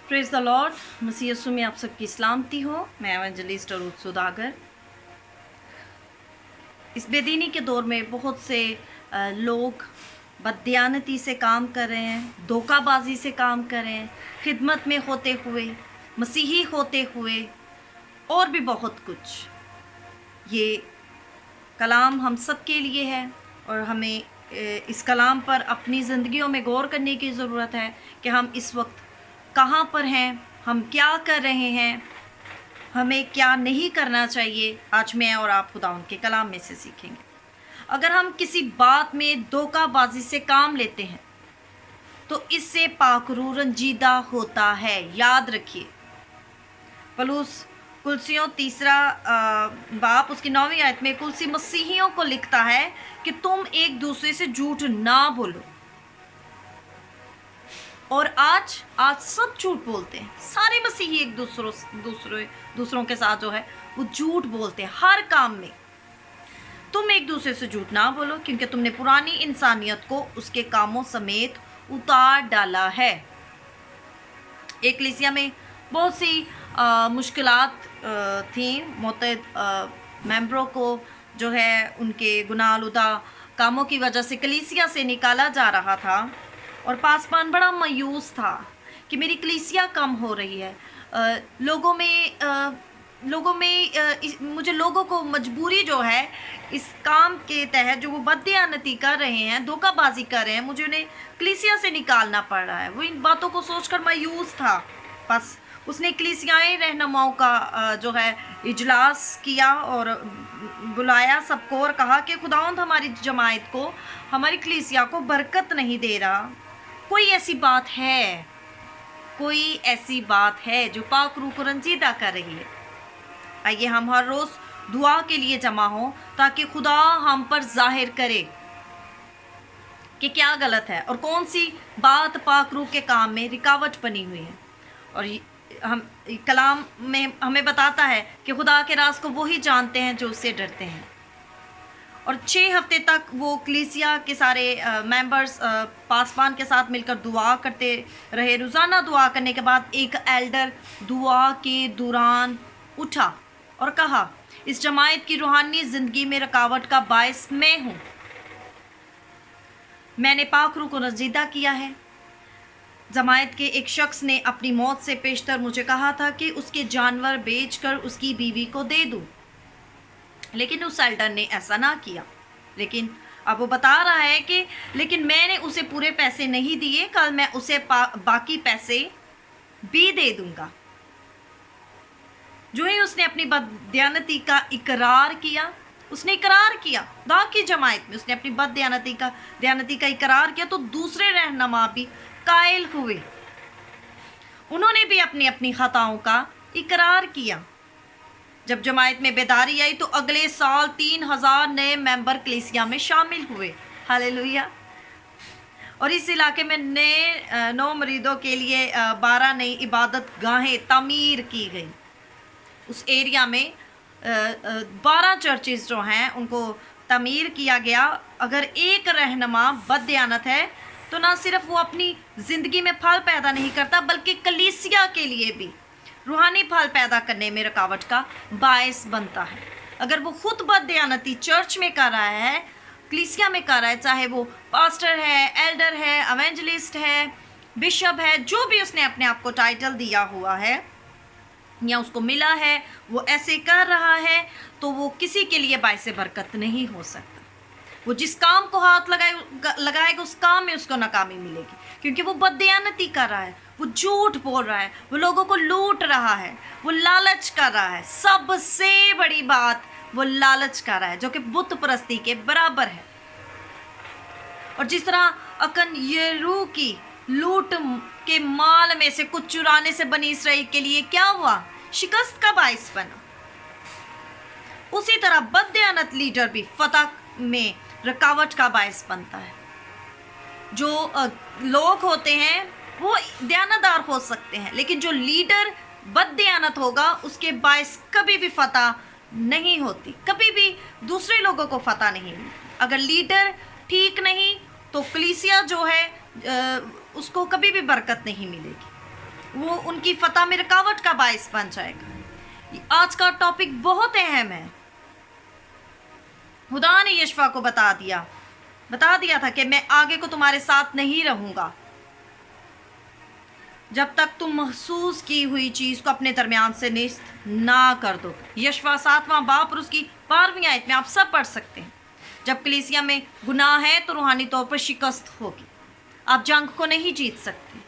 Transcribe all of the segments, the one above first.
Praise the lord. मसीह यीशु में आप सबकी सलामती हो। मैं एवेंजलिस्ट रूथ सुधागर। इस बेदीनी के दौर में बहुत से लोग बददियानती से काम कर रहे हैं, धोखाबाजी से काम कर रहे हैं, खिदमत में होते हुए, मसीही होते हुए और भी बहुत कुछ। ये कलाम हम सब के लिए है और हमें इस कलाम पर अपनी ज़िंदगियों में गौर करने की ज़रूरत है कि हम इस वक्त कहाँ पर हैं, हम क्या कर रहे हैं, हमें क्या नहीं करना चाहिए। आज मैं और आप खुदा उनके कलाम में से सीखेंगे। अगर हम किसी बात में धोखाबाजी से काम लेते हैं तो इससे पाक रूह रंजीदा होता है। याद रखिए, पलूस कुलसियों 3 बाब उसकी 9वीं आयत में कुलसी मसीहियों को लिखता है कि तुम एक दूसरे से झूठ ना बोलो। और आज सब झूठ बोलते हैं। सारे मसीही एक दूसरों के साथ जो है वो झूठ बोलते हैं हर काम में। तुम एक दूसरे से झूठ ना बोलो क्योंकि तुमने पुरानी इंसानियत को उसके कामों समेत उतार डाला है। एक कलीसिया में बहुत सी मुश्किलात थी। मोतद मेंबरों को जो है उनके गुनाहलुदा कामों की वजह से कलीसिया से निकाला जा रहा था और पासबान बड़ा मायूस था कि मेरी कलीसिया कम हो रही है। मुझे लोगों को मजबूरी जो है इस काम के तहत जो वो बददियानती कर रहे हैं, धोखाबाजी कर रहे हैं, मुझे उन्हें कलीसिया से निकालना पड़ रहा है। वो इन बातों को सोचकर मायूस था। बस उसने कलीसियाई रहनुमाओं का जो है इजलास किया और बुलाया सबको और कहा कि खुदावंद हमारी जमात को, हमारी कलीसिया को बरकत नहीं दे रहा। कोई ऐसी बात है जो पाक रूह को रंजीदा कर रही है। आइए हम हर रोज़ दुआ के लिए जमा हो ताकि खुदा हम पर जाहिर करे कि क्या गलत है और कौन सी बात पाक रूह के काम में रुकावट बनी हुई है। और हम कलाम में हमें बताता है कि खुदा के राज को वही जानते हैं जो उससे डरते हैं। और 6 हफ्ते तक वो कलीसिया के सारे मेंबर्स पासबान के साथ मिलकर दुआ करते रहे। रोज़ाना दुआ करने के बाद एक एल्डर दुआ के दौरान उठा और कहा, इस जमात की रूहानी ज़िंदगी में रुकावट का बायस मैं हूँ। मैंने पाक रूह को रंजीदा किया है। जमात के एक शख्स ने अपनी मौत से पेशतर मुझे कहा था कि उसके जानवर बेचकर उसकी बीवी को दे दूँ, लेकिन उस एल्डर ने ऐसा ना किया। लेकिन अब वो बता रहा है कि लेकिन मैंने उसे पूरे पैसे नहीं दिए, कल मैं उसे बाकी पैसे भी दे दूंगा। जो ही उसने अपनी बददियानती का इकरार किया, खुदा की जमात में उसने अपनी बददियानती का इकरार किया तो दूसरे रहनुमा भी कायल हुए। उन्होंने भी अपनी अपनी खताओं का इकरार किया। जब जमात में बेदारी आई तो अगले साल 3000 नए मेंबर कलीसिया में शामिल हुए। हालेलुया। और इस इलाके में 9 मरीदों के लिए 12 नई इबादत गाहें तामीर की गई। उस एरिया में 12 चर्चेस जो हैं उनको तामीर किया गया। अगर एक रहनुमा बददियानत है तो ना सिर्फ वो अपनी ज़िंदगी में फल पैदा नहीं करता बल्कि कलीसिया के लिए भी रूहानी फल पैदा करने में रुकावट का बायस बनता है। अगर वो खुद बददियानती चर्च में कर रहा है, कलीसिया में कर रहा है, चाहे वो पास्टर है, एल्डर है, एवेंजलिस्ट है, बिशप है, जो भी उसने अपने आप को टाइटल दिया हुआ है या उसको मिला है, वो ऐसे कर रहा है तो वो किसी के लिए बायस बरकत नहीं हो सकता। वो जिस काम को हाथ लगाएगा उस काम में उसको नाकामी मिलेगी, क्योंकि वो बददियानती कर रहा है, वो झूठ बोल रहा है, वो लोगों को लूट रहा है, वो लालच कर रहा है। सबसे बड़ी बात, वो लालच कर रहा है जो कि बुत परस्ती के बराबर है। और जिस तरह अकन यरू की लूट के माल में से कुछ चुराने से बनी इसराइल के लिए क्या हुआ, शिकस्त का बायस बना, उसी तरह बददियानत लीडर भी फतह में रुकावट का बायस बनता है। जो लोग होते हैं वो दयानतदार हो सकते हैं, लेकिन जो लीडर बददियानत होगा उसके बायस कभी भी फतह नहीं होती, कभी भी दूसरे लोगों को फतह नहीं मिलती। अगर लीडर ठीक नहीं तो कलीसिया जो है उसको कभी भी बरकत नहीं मिलेगी। वो उनकी फतह में रुकावट का बायस बन जाएगा। आज का टॉपिक बहुत अहम है। खुदा ने यशवा को बता दिया था कि मैं आगे को तुम्हारे साथ नहीं रहूंगा जब तक तुम महसूस की हुई चीज को अपने दरमियान से निस्त ना कर दो। यशवा 7वां बाब और उसकी 12वीं आयत में आप सब पढ़ सकते हैं। जब कलीसिया में गुनाह है तो रूहानी तौर पर शिकस्त होगी। आप जंग को नहीं जीत सकते,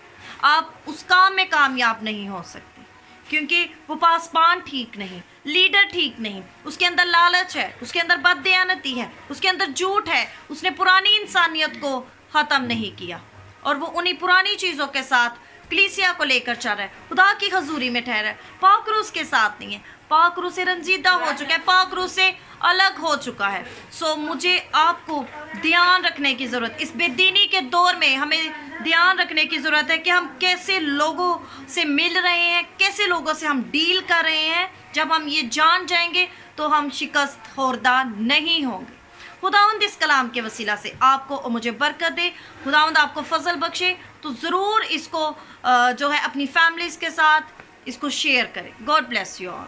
आप उस काम में कामयाब नहीं हो सकते, क्योंकि वो पासबान ठीक नहीं, लीडर ठीक नहीं, उसके अंदर लालच है, उसके अंदर बददयानती है, उसके अंदर झूठ है, उसने पुरानी इंसानियत को ख़त्म नहीं किया और वो उन्हीं पुरानी चीज़ों के साथ कलीसिया को लेकर चल रहा है, खुदा की हजूरी में ठहरा है। पाक रूह के साथ नहीं है, पाक रूह से रंजीदा हो चुका है, पाक रूह से अलग हो चुका है। सो मुझे आपको ध्यान रखने की ज़रूरत, इस बेदीनी के दौर में हमें ध्यान रखने की ज़रूरत है कि हम कैसे लोगों से मिल रहे हैं, कैसे लोगों से हम डील कर रहे हैं। जब हम ये जान जाएंगे तो हम शिकस्त खोरदा नहीं होंगे। खुदावंद इस कलाम के वसीला से आपको और मुझे बरकत दे, खुदावंद आपको फजल बख्शे। तो ज़रूर इसको जो है अपनी फैमिलीज़ के साथ इसको शेयर करें। God bless you all.